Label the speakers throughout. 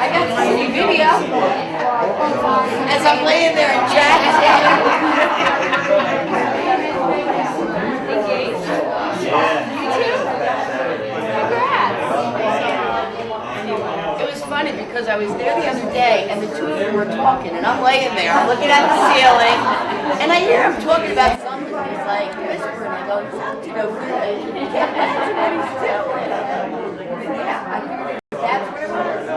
Speaker 1: I got to see video as I'm laying there in jacket. It was funny because I was there the other day and the two of them were talking and I'm laying there, I'm looking at the ceiling and I hear him talking about something. He's like whispering. I go, you know, really? You can't imagine what he's doing. Yeah, I figured that's what it was.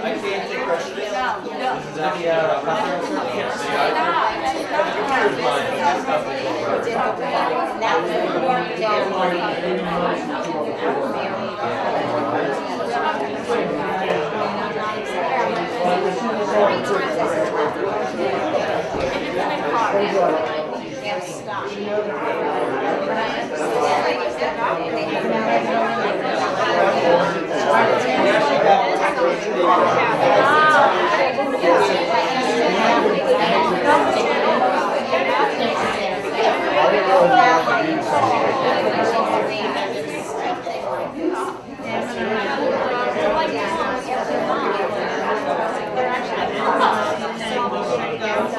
Speaker 2: I can't take questions. This is any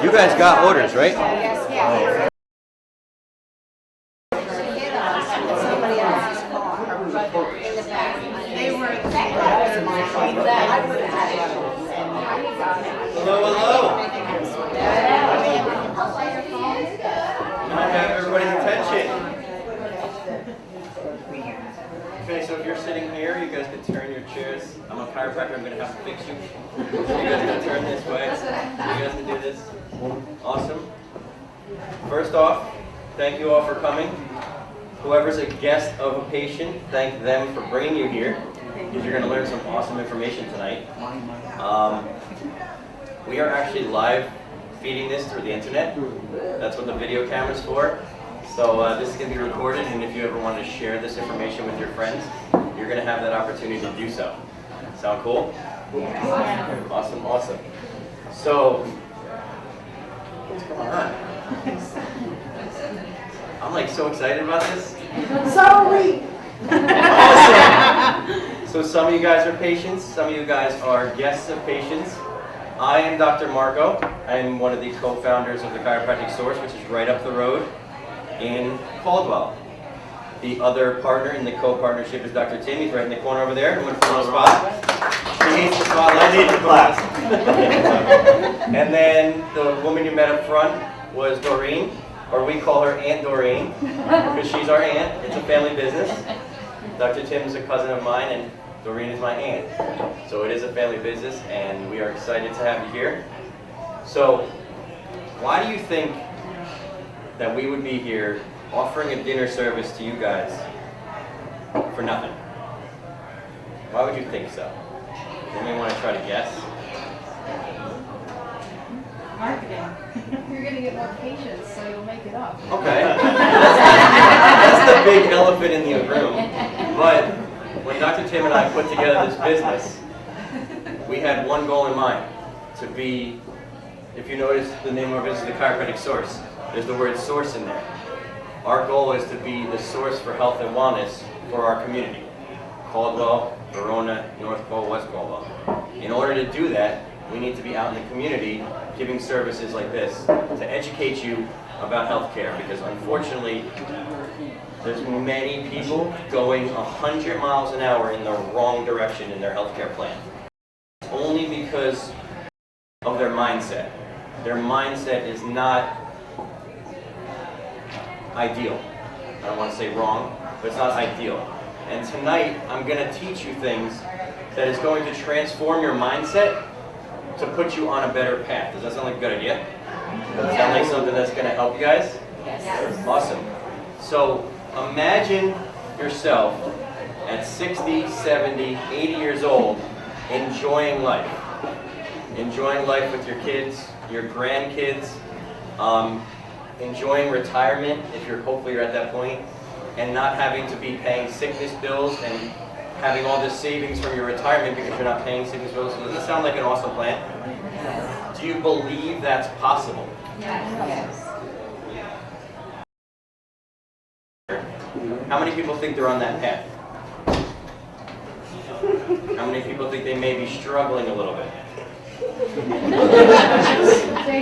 Speaker 2: You guys got orders, right?
Speaker 1: Yes.
Speaker 2: Hello, hello. Can I have everybody's attention? Okay, so if you're sitting here, you guys can turn your chairs. I'm a chiropractor, I'm going to have to fix you. So you guys can turn this way. You guys can do this. Awesome. First off, thank you all for coming. Whoever's a guest of a patient, thank them for bringing you here, because you're going to learn some awesome information tonight. We are actually live feeding this through the internet. That's what the video camera's for. So this is going to be recorded, and if you ever want to share this information with your friends, you're going to have that opportunity to do so. Sound cool? Awesome, awesome. So, what's going on? I'm like so excited about this.
Speaker 1: Sorry.
Speaker 2: Awesome. So some of you guys are patients, some of you guys are guests of patients. I am Dr. Marco. I am one of the co-founders of the Chiropractic Source, which is right up the road in Caldwell. The other partner in the co-partnership is Dr. Tim. He's right in the corner over there. Who went for the spot? He hates the spotlight.
Speaker 3: I need the class.
Speaker 2: And then the woman you met up front was Doreen, or we call her Aunt Doreen, because she's our aunt. It's a family business. Dr. Tim's a cousin of mine, and Doreen is my aunt. So it is a family business, and we are excited to have you here. So, why do you think that we would be here offering a dinner service to you guys for nothing? Why would you think so? Anyone want to try to guess?
Speaker 4: Marketing. You're going to get more patients, so you'll make it up.
Speaker 2: Okay. That's the big elephant in the room. But when Dr. Tim and I put together this business, we had one goal in mind, to be, if you notice the name of our business, the Chiropractic Source, there's the word source in there. Our goal is to be the source for health and wellness for our community. Caldwell, Verona, North Caldwell, West Caldwell. In order to do that, we need to be out in the community giving services like this to educate you about healthcare, because unfortunately, there's many people going 100 miles an hour in the wrong direction in their healthcare plan. Only because of their mindset. Their mindset is not ideal. I don't want to say wrong, but it's not ideal. And tonight, I'm going to teach you things that is going to transform your mindset to put you on a better path. Does that sound like a good idea? Does that sound like something that's going to help you guys?
Speaker 1: Yes.
Speaker 2: Awesome. So imagine yourself at 60, 70, 80 years old enjoying life. Enjoying life with your kids, your grandkids, enjoying retirement if hopefully you're at that point, and not having to be paying sickness bills and having all this savings from your retirement because you're not paying sickness bills. Does that sound like an awesome plan?
Speaker 1: Yes.
Speaker 2: Do you believe that's possible?
Speaker 1: Yes.
Speaker 2: How many people think they're on that path? How many people think they may be struggling a little bit?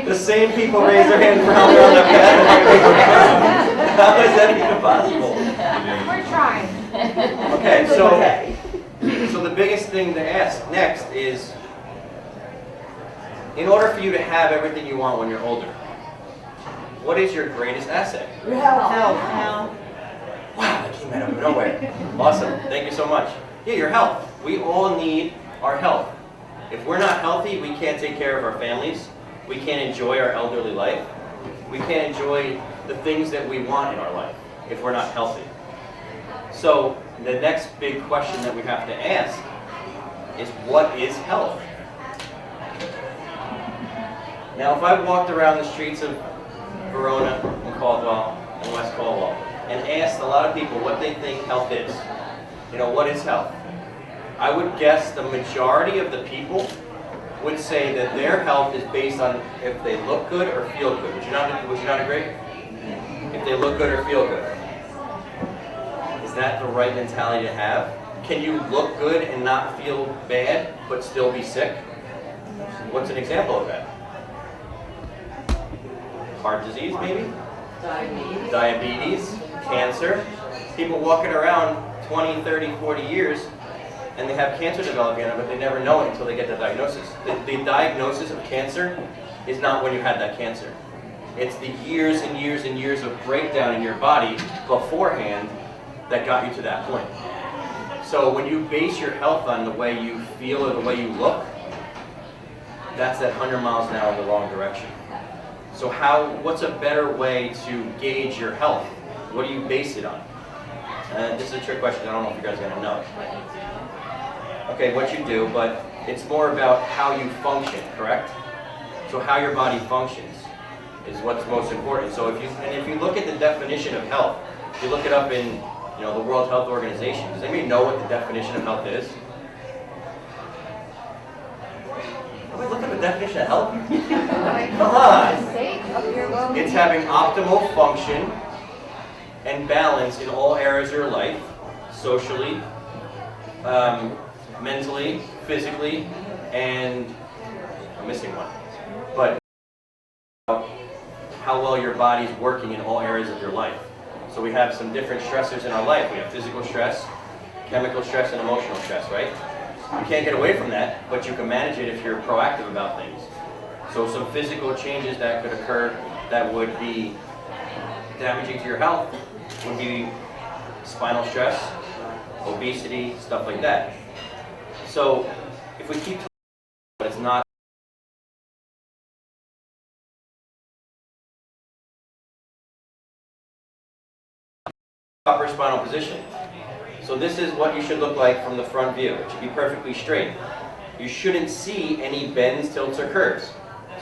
Speaker 2: The same people raise their hand for how they're on that path. How is that even possible?
Speaker 4: We're trying.
Speaker 2: Okay, so the biggest thing to ask next is, in order for you to have everything you want when you're older, what is your greatest asset?
Speaker 1: Health.
Speaker 2: Wow, that came out of nowhere. Awesome, thank you so much. Yeah, your health. We all need our health. If we're not healthy, we can't take care of our families. We can't enjoy our elderly life. We can't enjoy the things that we want in our life if we're not healthy. So the next big question that we have to ask is, what is health? Now, if I walked around the streets of Verona and Caldwell and West Caldwell and asked a lot of people what they think health is, what is health? I would guess the majority of the people would say that their health is based on if they look good or feel good. Would you not agree? If they look good or feel good. Is that the right mentality to have? Can you look good and not feel bad, but still be sick? What's an example of that? Heart disease, maybe? Diabetes, cancer. People walking around 20, 30, 40 years, and they have cancer developing in them, but they never know it until they get the diagnosis. The diagnosis of cancer is not when you had that cancer. It's the years and years and years of breakdown in your body beforehand that got you to that point. So when you base your health on the way you feel or the way you look, that's that 100 miles an hour in the wrong direction. So what's a better way to gauge your health? What do you base it on? This is a trick question. I don't know if you guys are going to know. Okay, what you do, but it's more about how you function, correct? So how your body functions is what's most important. So if you look at the definition of health, if you look it up in the World Health Organization, does anybody know what the definition of health is? Look at the definition of health. Come on. It's having optimal function and balance in all areas of your life, socially, mentally, physically, and missing one. But how well your body's working in all areas of your life. So we have some different stressors in our life. We have physical stress, chemical stress, and emotional stress, right? You can't get away from that, but you can manage it if you're proactive about things. So some physical changes that could occur that would be damaging to your health would be spinal stress, obesity, stuff like that. So if we keep but it's not proper spinal position. So this is what you should look like from the front view. It should be perfectly straight. You shouldn't see any bends, tilts, or curves.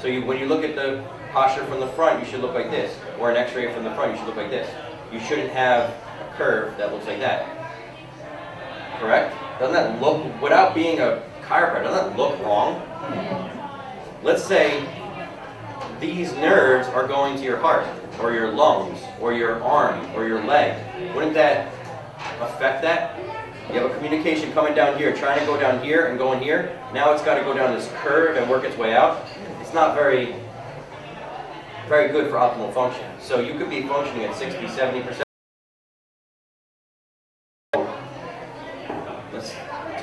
Speaker 2: So when you look at the posture from the front, you should look like this. Or an x-ray from the front, you should look like this. You shouldn't have a curve that looks like that. Correct? Doesn't that look, without being a chiropractor, doesn't that look wrong? Let's say these nerves are going to your heart, or your lungs, or your arm, or your leg. Wouldn't that affect that? You have a communication coming down here, trying to go down here and going here. Now it's got to go down this curve and work its way out. It's not very good for optimal function. So you could be functioning at 60, 70%. Let's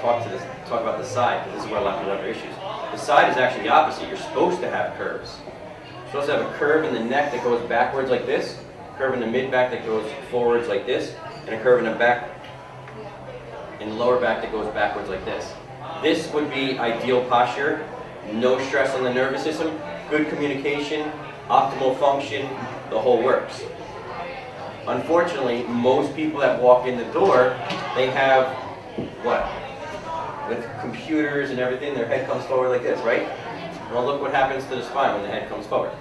Speaker 2: talk about the side, because this is where a lot of people have their issues. The side is actually the opposite. You're supposed to have curves. You're supposed to have a curve in the neck that goes backwards like this, a curve in the mid-back that goes forwards like this, and a curve in the back, in the lower back that goes backwards like this. This would be ideal posture, no stress on the nervous system, good communication, optimal function, the whole works. Unfortunately, most people that walk in the door, they have what? With computers and everything, their head comes forward like this, right? Well, look what happens to the spine when the head comes forward.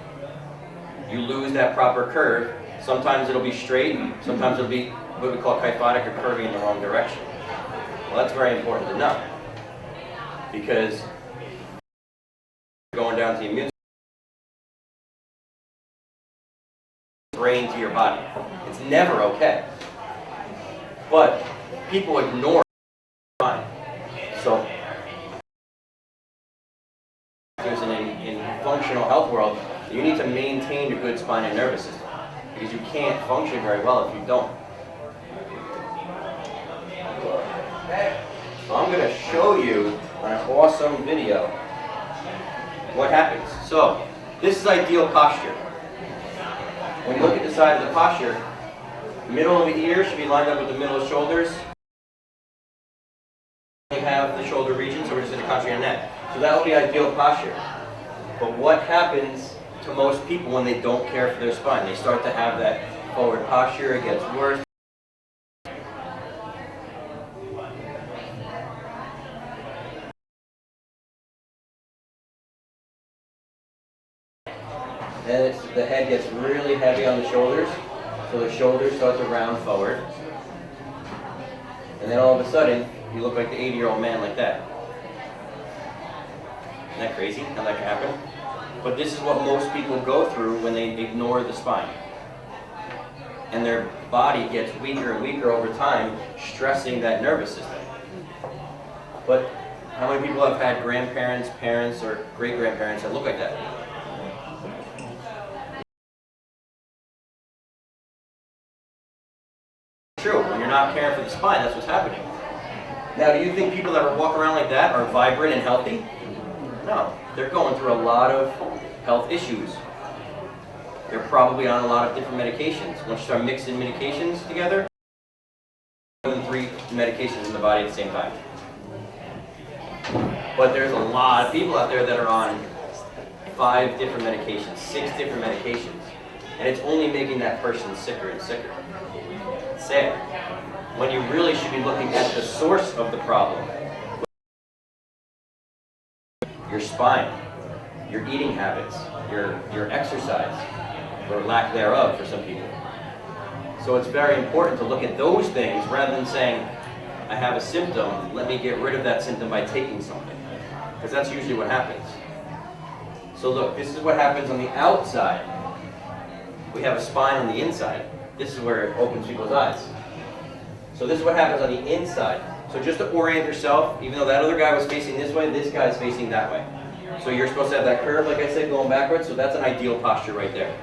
Speaker 2: You lose that proper curve. Sometimes it'll be straight, sometimes it'll be what we call kyphotic or curving in the wrong direction. Well, that's very important to know, because going down to the immune brain to your body. It's never okay. But people ignore spine. So in functional health world, you need to maintain a good spine and nervous system, because you can't function very well if you don't. So I'm going to show you on an awesome video what happens. So this is ideal posture. When you look at the side of the posture, middle of the ear should be lined up with the middle of the shoulders. We have the shoulder region, so we're just going to concentrate on that. So that will be ideal posture. But what happens to most people when they don't care for their spine? They start to have that forward posture, it gets worse. And the head gets really heavy on the shoulders, so the shoulders start to round forward. And then all of a sudden, you look like the 80-year-old man like that. Isn't that crazy how that can happen? But this is what most people go through when they ignore the spine. And their body gets weaker and weaker over time, stressing that nervous system. But how many people have had grandparents, parents, or great-grandparents that look like that? True. When you're not caring for the spine, that's what's happening. Now, do you think people that walk around like that are vibrant and healthy? No. They're going through a lot of health issues. They're probably on a lot of different medications. Once you start mixing medications together, more than 3 medications in the body at the same time. But there's a lot of people out there that are on 5 different medications, 6 different medications. And it's only making that person sicker and sicker. It's sad. When you really should be looking at the source of the problem. Your spine, your eating habits, your exercise, or lack thereof for some people. So it's very important to look at those things rather than saying, I have a symptom, let me get rid of that symptom by taking something. Because that's usually what happens. So look, this is what happens on the outside. We have a spine on the inside. This is where it opens people's eyes. So this is what happens on the inside. So just to orient yourself, even though that other guy was facing this way, this guy is facing that way. So you're supposed to have that curve, like I said, going backwards, so that's an ideal posture right there.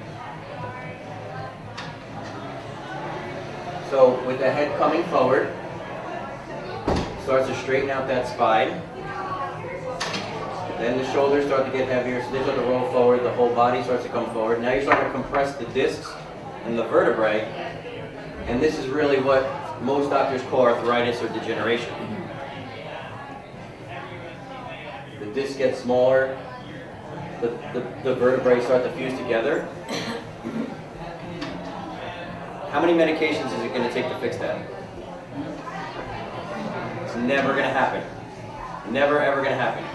Speaker 2: So with the head coming forward, starts to straighten out that spine. Then the shoulders start to get heavier, so they start to roll forward, the whole body starts to come forward. Now you're starting to compress the discs and the vertebrae, and this is really what most doctors call arthritis or degeneration. The discs get smaller, the vertebrae start to fuse together. How many medications is it going to take to fix that? It's never going to happen. Never ever going to happen.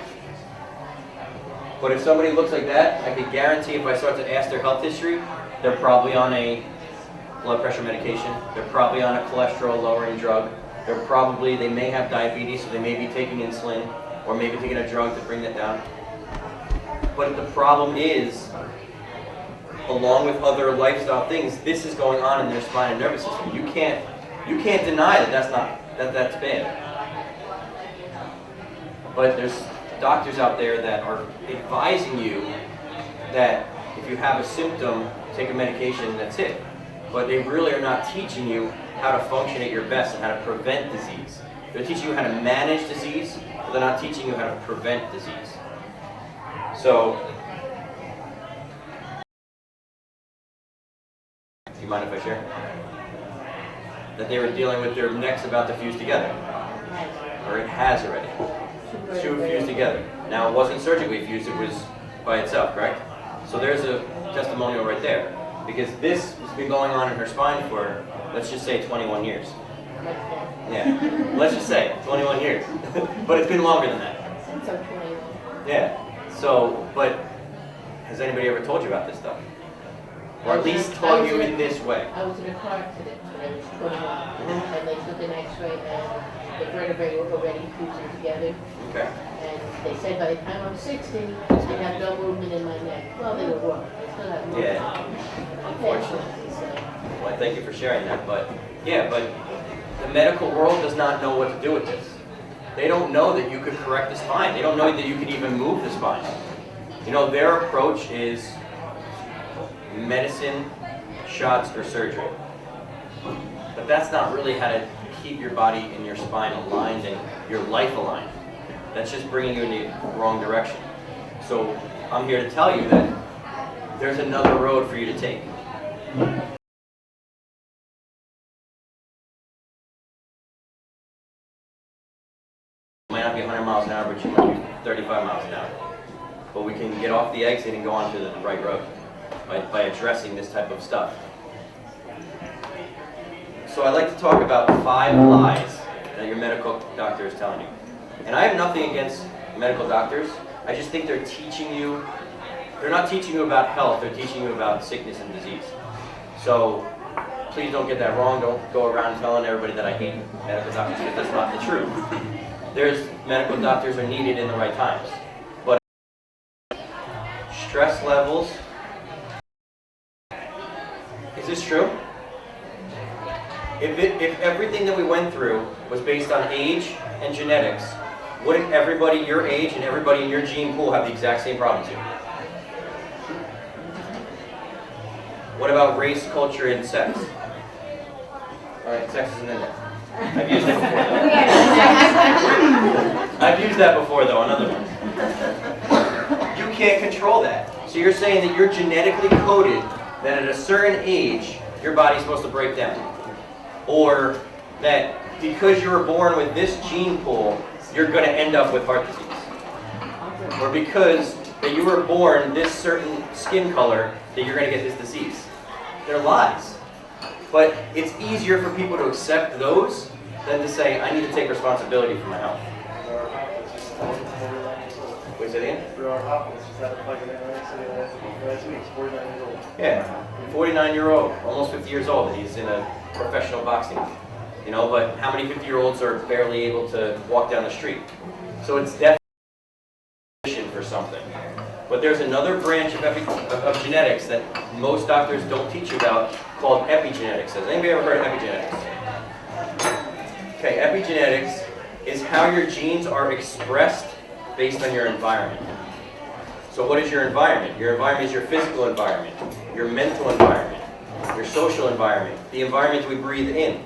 Speaker 2: But if somebody looks like that, I can guarantee if I start to ask their health history, they're probably on a blood pressure medication, they're probably on a cholesterol lowering drug, they may have diabetes, so they may be taking insulin, or maybe taking a drug to bring that down. But the problem is, along with other lifestyle things, this is going on in their spine and nervous system. You can't deny that's bad. But there's doctors out there that are advising you that if you have a symptom, take a medication, that's it. But they really are not teaching you how to function at your best and how to prevent disease. They're teaching you how to manage disease, but they're not teaching you how to prevent disease. So, do you mind if I share? That they were dealing with their necks about to fuse together. Or it has already. Two fused together. Now it wasn't surgically fused, it was by itself, correct? So there's a testimonial right there. Because this has been going on in her spine for, let's just say, 21 years. Yeah, let's just say 21 years. But it's been longer than that.
Speaker 1: Since I'm 21.
Speaker 2: Yeah. So, but has anybody ever told you about this stuff? Or at least taught you in this way?
Speaker 1: I was in a car accident when I was 21, and they took an x-ray and the vertebrae were already fusing together.
Speaker 2: Okay.
Speaker 1: And they said by the time I'm 60, I have no movement in my neck. Well, they were wrong. I still have movement.
Speaker 2: Yeah. Unfortunately. Well, thank you for sharing that. But yeah, but the medical world does not know what to do with this. They don't know that you could correct the spine. They don't know that you could even move the spine. You know, their approach is medicine, shots, or surgery. But that's not really how to keep your body and your spine aligned and your life aligned. That's just bringing you in the wrong direction. So I'm here to tell you that there's another road for you to take. It might not be 100 miles an hour, but you might be 35 miles an hour. But we can get off the exit and go onto the right road by addressing this type of stuff. So I'd like to talk about 5 lies that your medical doctor is telling you. And I have nothing against medical doctors. I just think they're teaching you, they're not teaching you about health, they're teaching you about sickness and disease. So please don't get that wrong. Don't go around telling everybody that I hate medical doctors, because that's not the truth. There's medical doctors are needed in the right times. But stress levels, is this true? If everything that we went through was based on age and genetics, wouldn't everybody your age and everybody in your gene pool have the exact same problems here? What about race, culture, and sex? Alright, sex isn't in there. I've used it before though. I've used that before though on other ones. You can't control that. So you're saying that you're genetically coded that at a certain age, your body's supposed to break down. Or that because you were born with this gene pool, you're going to end up with heart disease. Or because that you were born this certain skin color, that you're going to get this disease. They're lies. But it's easier for people to accept those than to say, I need to take responsibility for my health. Wait, say that again? Yeah, 49-year-old, almost 50 years old, and he's in a professional boxing. You know, but how many 50-year-olds are barely able to walk down the street? So it's definitely for something. But there's another branch of genetics that most doctors don't teach you about called epigenetics. Has anybody ever heard of epigenetics? Okay, epigenetics is how your genes are expressed based on your environment. So what is your environment? Your environment is your physical environment, your mental environment, your social environment, the environment we breathe in.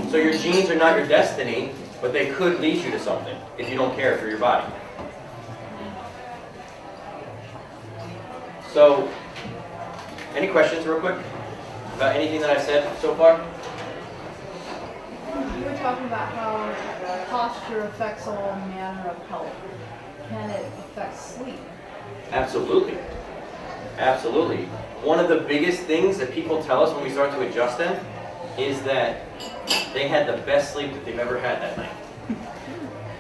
Speaker 2: So your genes are not your destiny, but they could lead you to something if you don't care for your body. So, any questions real quick about anything that I've said so far?
Speaker 4: You were talking about how posture affects all manner of health. Can it affect sleep?
Speaker 2: Absolutely. Absolutely. One of the biggest things that people tell us when we start to adjust them is that they had the best sleep that they've ever had that night.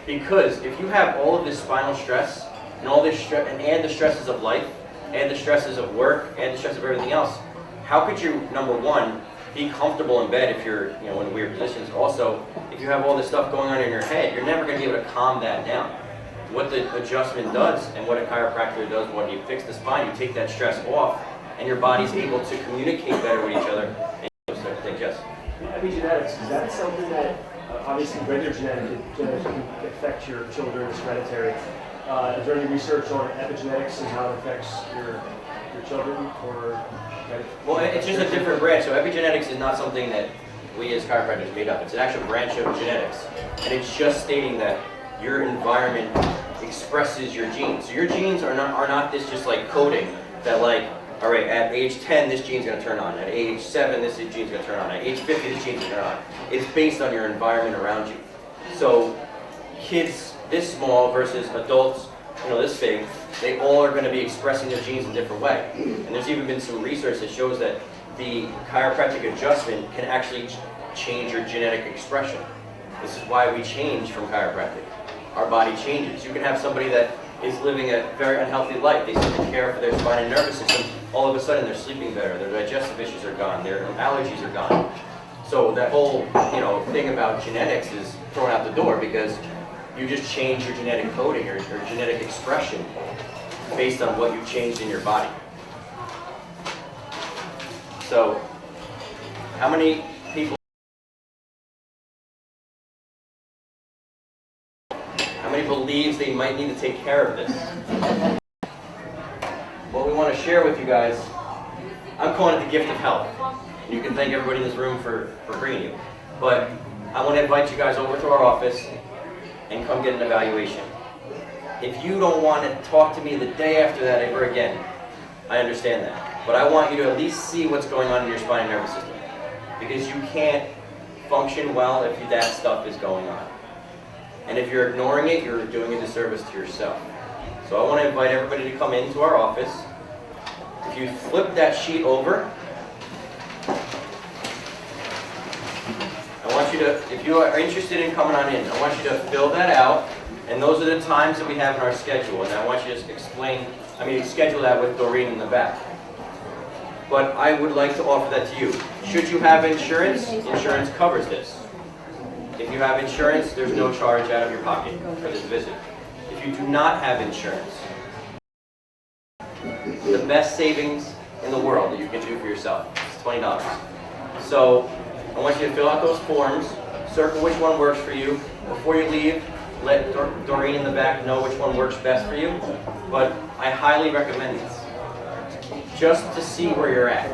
Speaker 2: Because if you have all of this spinal stress and all this stress and the stresses of life and the stresses of work and the stress of everything else, how could you, number one, be comfortable in bed if you're, in weird positions? Also, if you have all this stuff going on in your head, you're never going to be able to calm that down. What the adjustment does and what a chiropractor does when you fix the spine, you take that stress off and your body's able to communicate better with each other and start to think, yes.
Speaker 3: Epigenetics, is that something that, obviously when you're genetic can affect your children, it's hereditary. Is there any research on epigenetics and how it affects your children?
Speaker 2: Well, it's just a different branch. So epigenetics is not something that we as chiropractors made up. It's an actual branch of genetics. And it's just stating that your environment expresses your genes. So your genes are not this just like coding that like, all right, at age 10, this gene's going to turn on. At age 7, this gene's going to turn on. At age 50, this gene's going to turn on. It's based on your environment around you. So kids this small versus adults, this big, they all are going to be expressing their genes in a different way. And there's even been some research that shows that the chiropractic adjustment can actually change your genetic expression. This is why we change from chiropractic. Our body changes. You can have somebody that is living a very unhealthy life. They seem to care for their spine and nervous system. All of a sudden, they're sleeping better. Their digestive issues are gone. Their allergies are gone. So that whole, thing about genetics is thrown out the door because you just change your genetic coding or your genetic expression based on what you've changed in your body. So, how many people believes they might need to take care of this? What we want to share with you guys, I'm calling it the gift of health. You can thank everybody in this room for bringing you. But I want to invite you guys over to our office and come get an evaluation. If you don't want to talk to me the day after that ever again, I understand that. But I want you to at least see what's going on in your spine and nervous system. Because you can't function well if that stuff is going on. And if you're ignoring it, you're doing a disservice to yourself. So I want to invite everybody to come into our office. If you flip that sheet over, I want you to, if you are interested in coming on in, I want you to fill that out. And those are the times that we have in our schedule. And I want you to schedule that with Doreen in the back. But I would like to offer that to you. Should you have insurance, insurance covers this. If you have insurance, there's no charge out of your pocket for this visit. If you do not have insurance, the best savings in the world that you can do for yourself is $20. So I want you to fill out those forms, circle which one works for you. Before you leave, let Doreen in the back know which one works best for you. But I highly recommend this, just to see where you're at.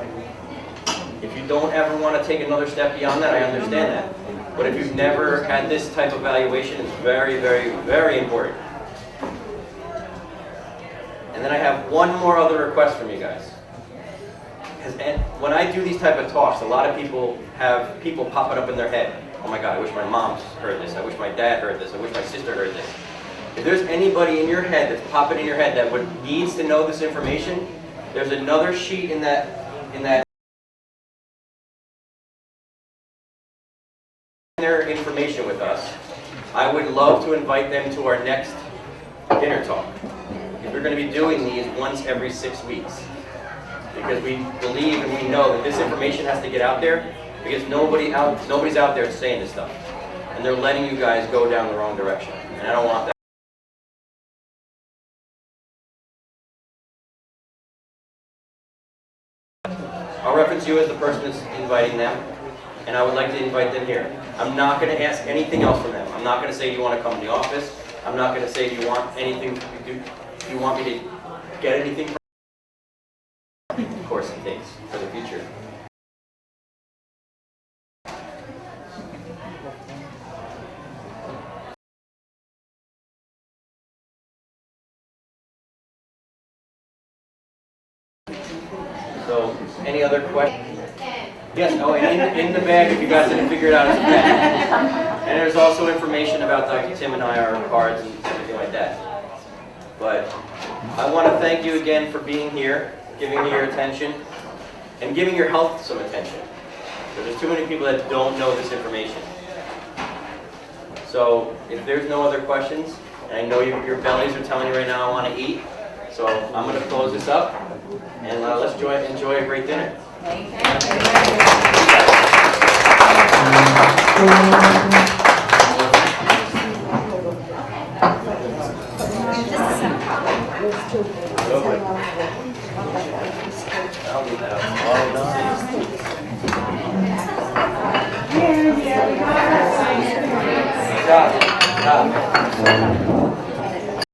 Speaker 2: If you don't ever want to take another step beyond that, I understand that. But if you've never had this type of evaluation, it's very, very, very important. And then I have one more other request from you guys. When I do these type of talks, a lot of people have people popping up in their head. Oh my God, I wish my mom heard this. I wish my dad heard this. I wish my sister heard this. If there's anybody in your head that's popping in your head that needs to know this information, there's another sheet in that their information with us. I would love to invite them to our next dinner talk. We're going to be doing these once every 6 weeks because we believe and we know that this information has to get out there because nobody's out there saying this stuff, and they're letting you guys go down the wrong direction, and I don't want that. I'll reference you as the person that's inviting them, and I would like to invite them here. I'm not going to ask anything else from them. I'm not going to say, do you want to come in the office? I'm not going to say, do you want anything, do you want me to get anything from of course it takes for the future. So, any other questions? Yes, oh, and in the bag, if you guys didn't figure it out, it's a bag. And there's also information about Dr. Tim and I, our cards and everything like that. But I want to thank you again for being here, giving me your attention, and giving your health some attention. So there's too many people that don't know this information. So if there's no other questions, and I know your bellies are telling you right now I want to eat, so I'm going to close this up, and let's enjoy a great dinner.
Speaker 1: Thank you.
Speaker 2: I'll leave that out. Good job. Good job.